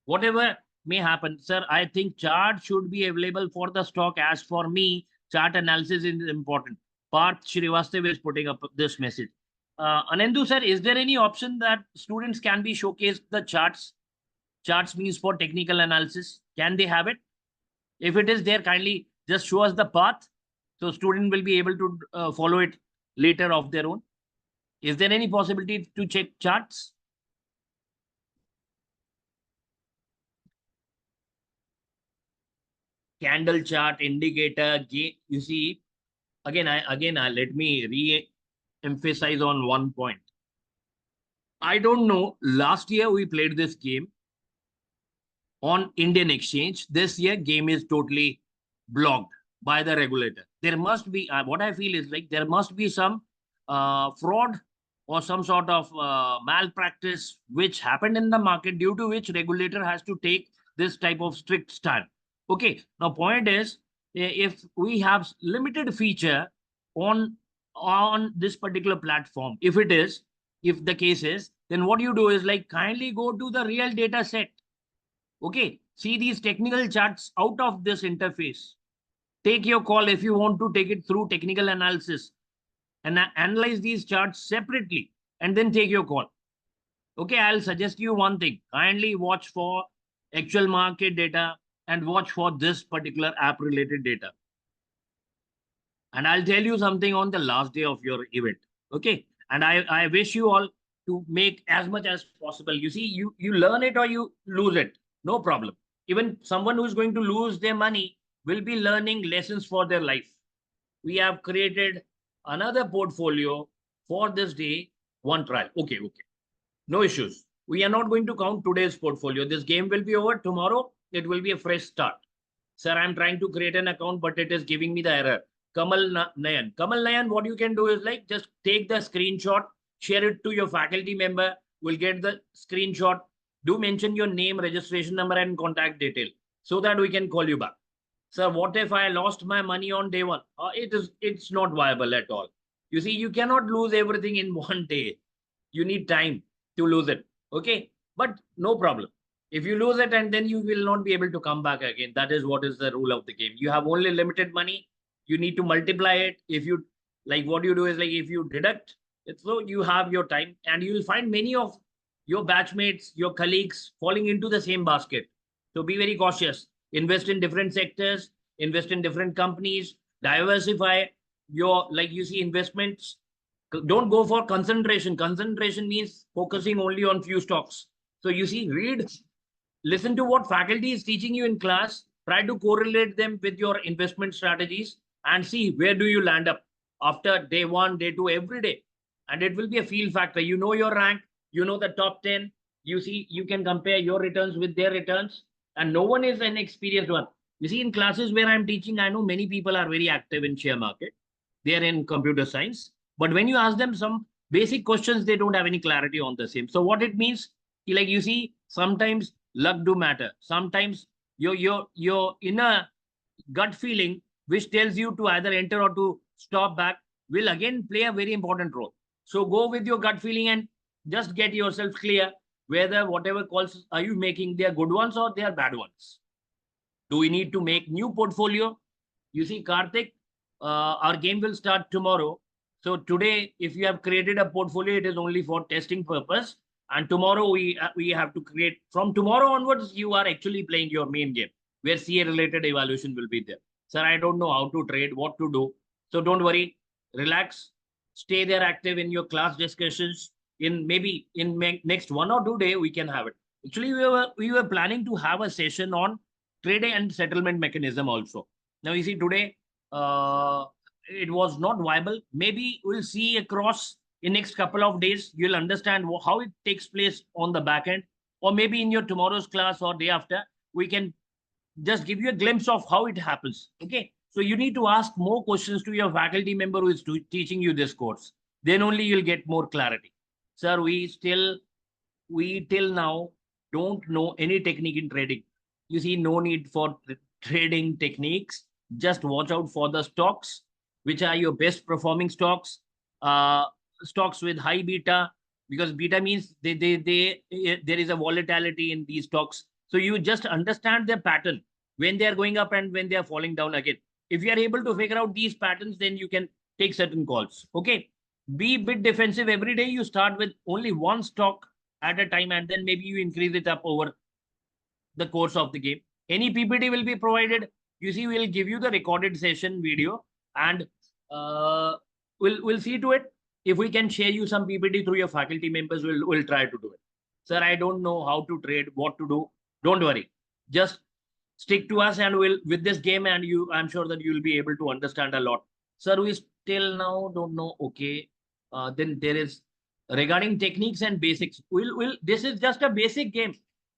Speaker 1: Whatever may happen. Sir, I think chart should be available for the stock. As for me, chart analysis is important. Parth Srivastav is putting up this message. Anandu sir, is there any option that students can be showcased the charts? Charts means for technical analysis. Can they have it? If it is there, kindly just show us the path. So student will be able to follow it later of their own. Is there any possibility to check charts? Candle chart, indicator, you see, again, let me re-emphasize on one point. I don't know. Last year we played this game on Indian exchange. This year game is totally blocked by the regulator. There must be, what I feel is like there must be some fraud or some sort of malpractice which happened in the market, due to which regulator has to take this type of strict stand. Okay, now point is, if we have limited feature on this particular platform, if the case is, then what you do is like kindly go to the real data set. Okay, see these technical charts out of this interface. Take your call if you want to take it through technical analysis, and analyze these charts separately and then take your call. Okay, I'll suggest you one thing. Kindly watch for actual market data and watch for this particular app related data. And I'll tell you something on the last day of your event. Okay, and I wish you all to make as much as possible. You see, you learn it or you lose it, no problem. Even someone who is going to lose their money will be learning lessons for their life. We have created another portfolio for this day, one trial. Okay. No issues. We are not going to count today's portfolio. This game will be over tomorrow. It will be a fresh start. Sir, I'm trying to create an account, but it is giving me the error. Kamal Nayan, what you can do is like just take the screenshot, share it to your faculty member. We'll get the screenshot. Do mention your name, registration number, and contact detail so that we can call you back. Sir, what if I lost my money on day one? It's not viable at all. You see, you cannot lose everything in one day. You need time to lose it. Okay, but no problem. If you lose it and then you will not be able to come back again. That is what is the rule of the game. You have only limited money. You need to multiply it. If you like, what you do is like, if you deduct it, so you have your time, and you will find many of your batchmates, your colleagues falling into the same basket. So be very cautious. Invest in different sectors, invest in different companies, diversify your, like you see, investments. Don't go for concentration. Concentration means focusing only on few stocks. So you see, listen to what faculty is teaching you in class, try to correlate them with your investment strategies, and see where do you land up after day one, day two, every day. And it will be a feel factor. You know your rank, you know the top 10, you see, you can compare your returns with their returns, and no one is an experienced one. You see, in classes where I'm teaching, I know many people are very active in share market. They are in computer science. But when you ask them some basic questions, they don't have any clarity on the same. So what it means, like you see, sometimes luck do matter. Sometimes your inner gut feeling, which tells you to either enter or to stop back, will again play a very important role. So go with your gut feeling and just get yourself clear whether whatever calls are you making, they are good ones or they are bad ones. Do we need to make new portfolio? You see, Karthik, our game will start tomorrow. So today, if you have created a portfolio, it is only for testing purpose. And tomorrow we have to create, from tomorrow onwards, you are actually playing your main game where CA related evaluation will be there. Sir, I don't know how to trade, what to do. So don't worry, relax, stay there active in your class discussions. Maybe in next 1 or 2 days, we can have it. Actually, we were planning to have a session on trading and settlement mechanism also. Now you see today, it was not viable. Maybe we'll see across in next couple of days. You'll understand how it takes place on the back end, or maybe in your tomorrow's class or day after, we can just give you a glimpse of how it happens. Okay, so you need to ask more questions to your faculty member who is teaching you this course. Then only you'll get more clarity. Sir, we till now don't know any technique in trading. You see, no need for trading techniques. Just watch out for the stocks, which are your best performing stocks, stocks with high beta, because beta means there is a volatility in these stocks. So you just understand their pattern when they are going up and when they are falling down again. If you are able to figure out these patterns, then you can take certain calls. Okay. Be a bit defensive every day. You start with only one stock at a time, and then maybe you increase it up over the course of the game. Any PPT will be provided. You see, we'll give you the recorded session video, and we'll see to it. If we can share you some PPT through your faculty members, we'll try to do it. Sir, I don't know how to trade, what to do. Don't worry. Just stick to us, and we'll with this game, and I'm sure that you'll be able to understand a lot. Sir, we still now don't know. Okay. Then there is regarding techniques and basics. This is just a basic game.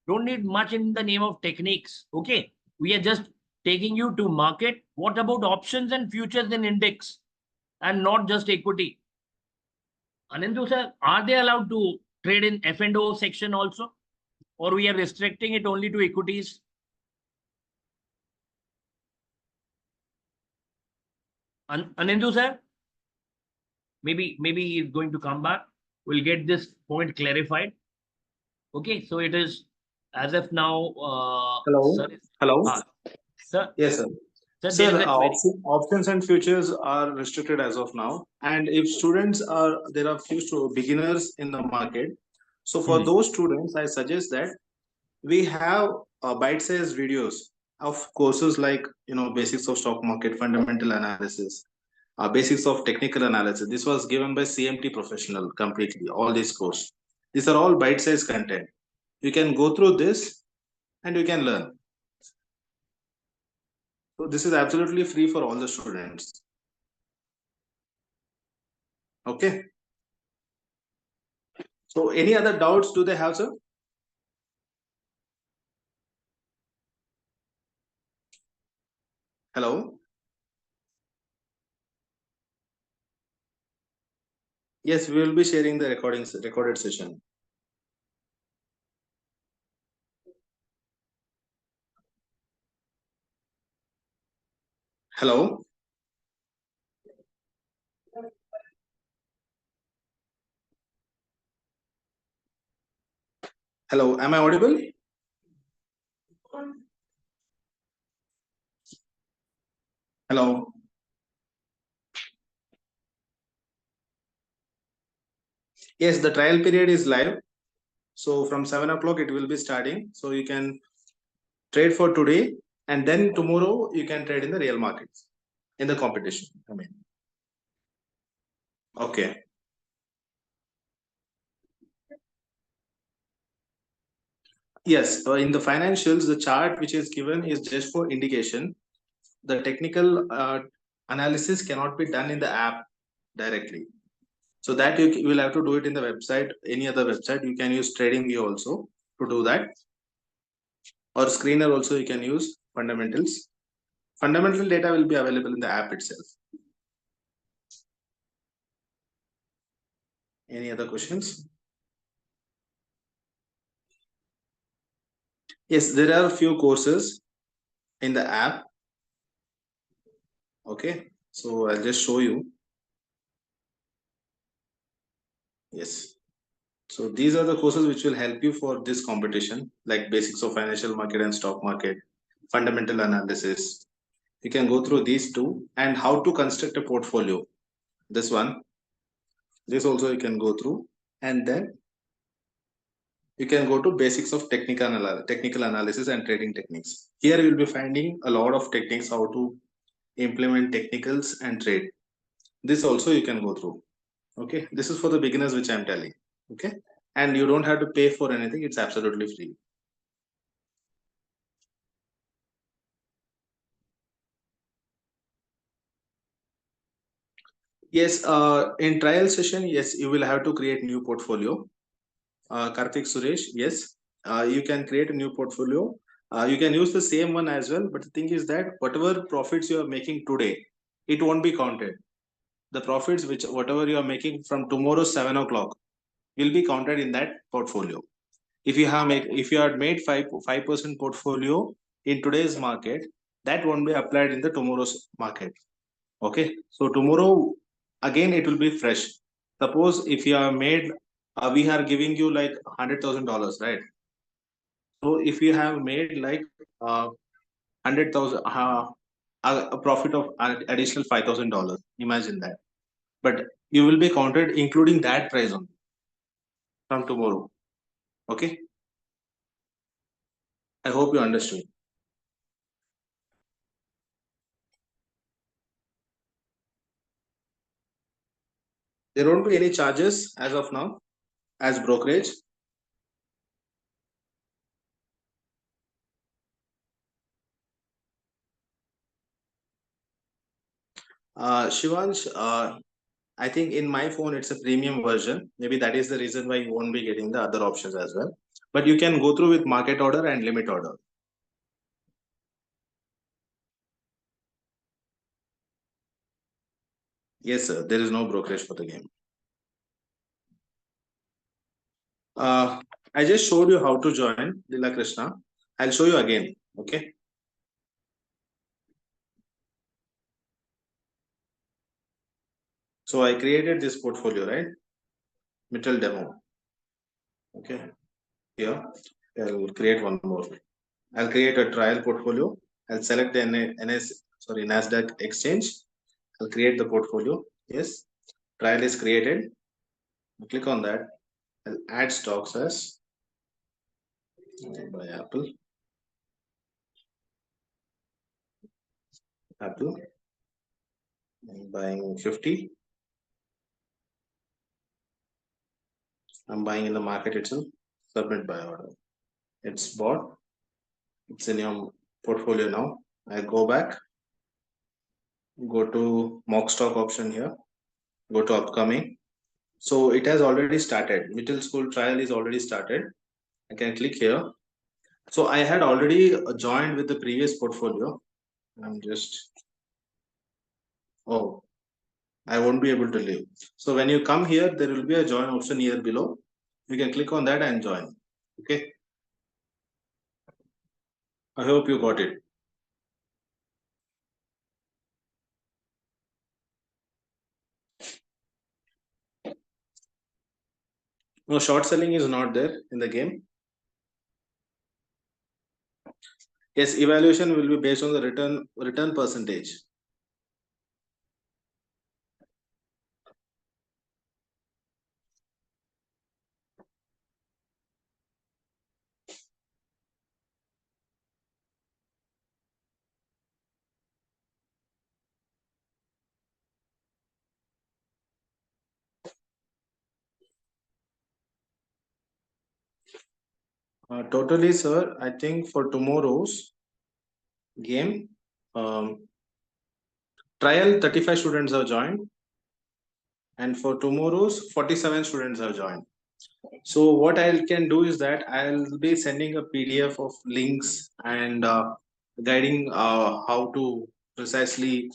Speaker 1: Don't need much in the name of techniques. Okay. We are just taking you to market. What about options and futures in index and not just equity? Anandu sir, are they allowed to trade in F&O section also? Or we are restricting it only to equities? Anandu sir, maybe he's going to come back. We'll get this point clarified. Okay, so it is as of now.
Speaker 2: Hello.
Speaker 1: Sir,
Speaker 2: Hello.
Speaker 1: Sir.
Speaker 2: Yes, sir.
Speaker 1: Sir,
Speaker 2: Sir, options and futures are restricted as of now. And if students there are few beginners in the market. So for those students, I suggest that we have bite-sized videos of courses like, basics of stock market, fundamental analysis, basics of technical analysis. This was given by CMT professional completely, all these courses. These are all bite-sized content. You can go through this and you can learn. So this is absolutely free for all the students. Okay. So any other doubts do they have, sir? Hello. Yes, we will be sharing the recorded session. Hello. Hello, am I audible? Hello. Yes, the trial period is live. So from 7 o'clock, it will be starting. So you can trade for today, and then tomorrow you can trade in the real markets, in the competition. Okay. Yes, in the financials, the chart which is given is just for indication. The technical analysis cannot be done in the app directly. So that you will have to do it in the website, any other website. You can use TradingView also to do that. Or screener also you can use fundamentals. Fundamental data will be available in the app itself. Any other questions? Yes, there are a few courses in the app. Okay, so I'll just show you. Yes. So these are the courses which will help you for this competition, like basics of financial market and stock market, fundamental analysis. You can go through these two, and how to construct a portfolio. This one, this also you can go through, and then you can go to basics of technical analysis and trading techniques. Here you will be finding a lot of techniques, how to implement technicals and trade. This also you can go through. Okay, this is for the beginners, which I'm telling. Okay, and you don't have to pay for anything. It's absolutely free. Yes, in trial session, yes, you will have to create new portfolio. Karthik Suresh, yes, you can create a new portfolio. You can use the same one as well, but the thing is that whatever profits you are making today, it won't be counted. The profits whatever you are making from tomorrow 7 o'clock will be counted in that portfolio. If you had made 5% portfolio in today's market, that won't be applied in the tomorrow's market. Okay, so tomorrow again it will be fresh. Suppose if you are made, we are giving you like $100,000, right? So if you have made like 100,000, a profit of additional $5,000, imagine that. But you will be counted including that price only from tomorrow. Okay. I hope you understood. There won't be any charges as of now as brokerage. Shivansh, I think in my phone it's a premium version. Maybe that is the reason why you won't be getting the other options as well. But you can go through with market order and limit order. Yes, sir. There is no brokerage for the game. I just showed you how to join, Lila Krishna. I'll show you again. Okay. So I created this portfolio, right? Mittal demo. Okay. Here, I'll create one more. I'll create a trial portfolio. I'll select the NASDAQ exchange. I'll create the portfolio. Yes. Trial is created. Click on that. I'll add stocks as by Apple. Apple. I'm buying 50. I'm buying in the market itself. Submit buy order. It's bought. It's in your portfolio now. I go back. Go to mock stock option here. Go to upcoming. So it has already started. Middle school trial is already started. I can click here. So I had already joined with the previous portfolio. I'm just, oh, I won't be able to leave. So when you come here, there will be a join option here below. You can click on that and join. Okay. I hope you got it. No, short selling is not there in the game. Yes, evaluation will be based on the return percentage. Totally, sir. I think for tomorrow's game, trial 35 students have joined, and for tomorrow's 47 students have joined. So what I can do is that I'll be sending a PDF of links and guiding how to precisely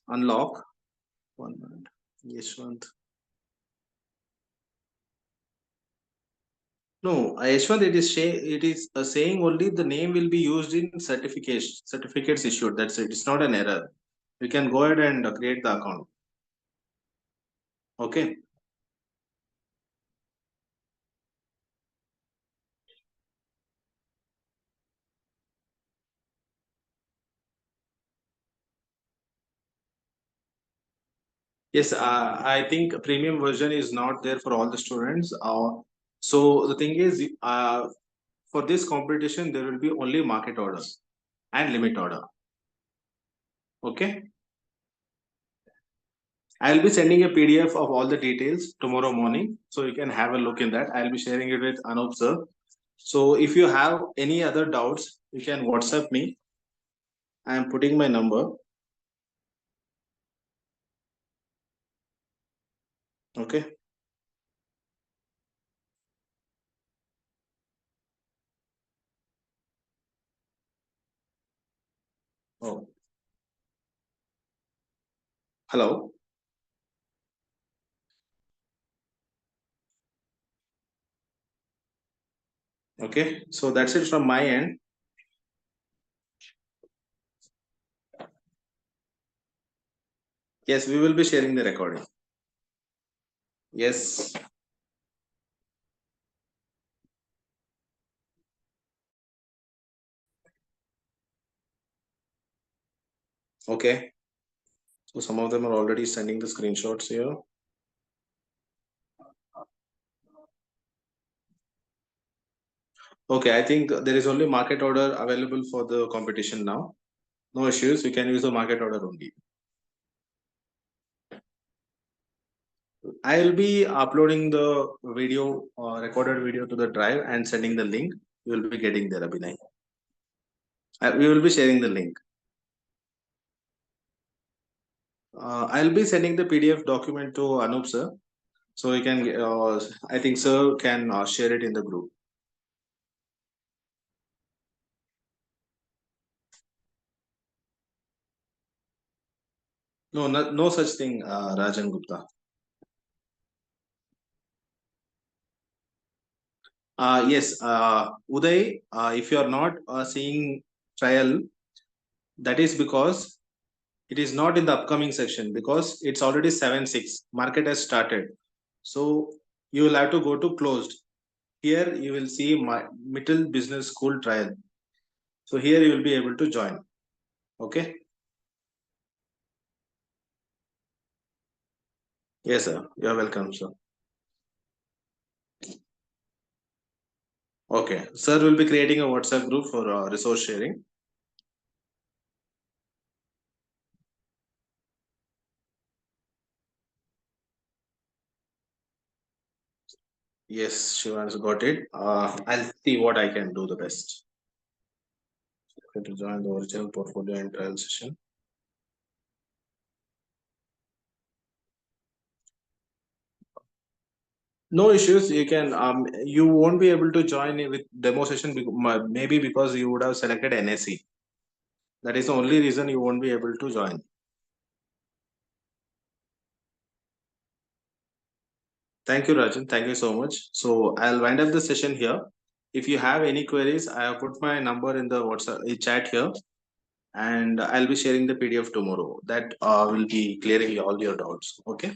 Speaker 2: unlock. 1 minute. Yeshwant. No, Yeshwant, it is saying only the name will be used in certificates issued. That's it. It's not an error. You can go ahead and create the account. Okay. Yes, I think premium version is not there for all the students. So the thing is, for this competition, there will be only market order and limit order. Okay. I'll be sending a PDF of all the details tomorrow morning, so you can have a look in that. I'll be sharing it with Anup sir. So if you have any other doubts, you can WhatsApp me. I am putting my number. Okay. Oh, hello. Okay. So that's it from my end. Yes, we will be sharing the recording. Yes. Okay. So some of them are already sending the screenshots here. Okay, I think there is only market order available for the competition now. No issues. We can use the market order only. I will be uploading the video, recorded video to the drive and sending the link. You will be getting there, Abhinay. We will be sharing the link. I'll be sending the PDF document to Anup sir. So you can, I think sir can share it in the group. No, no such thing, Rajan Gupta. Yes, Uday, if you are not seeing trial, that is because it is not in the upcoming section because it's already 7:06. Market has started. So you will have to go to closed. Here you will see my Mittal Business School trial. So here you will be able to join. Okay. Yes, sir. You are welcome, sir. Okay. Sir will be creating a WhatsApp group for resource sharing. Yes, Shivan's got it. I'll see what I can do the best. To join the original portfolio and trial session. No issues. You can you won't be able to join with demo session maybe because you would have selected NSE. That is the only reason you won't be able to join. Thank you, Rajan. Thank you so much. So I'll wind up the session here. If you have any queries, I have put my number in the WhatsApp chat here, and I'll be sharing the PDF tomorrow. That will be clearing all your doubts. Okay.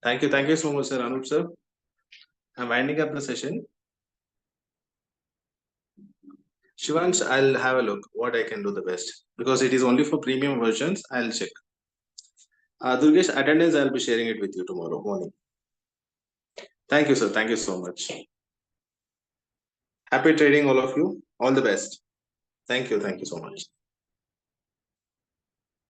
Speaker 2: Thank you. Thank you so much, sir. Anup sir. I'm winding up the session. Shivansh, I'll have a look what I can do the best because it is only for premium versions. I'll check. Durgesh, attendance, I'll be sharing it with you tomorrow morning. Thank you, sir. Thank you so much. Happy trading, all of you. All the best. Thank you. Thank you so much.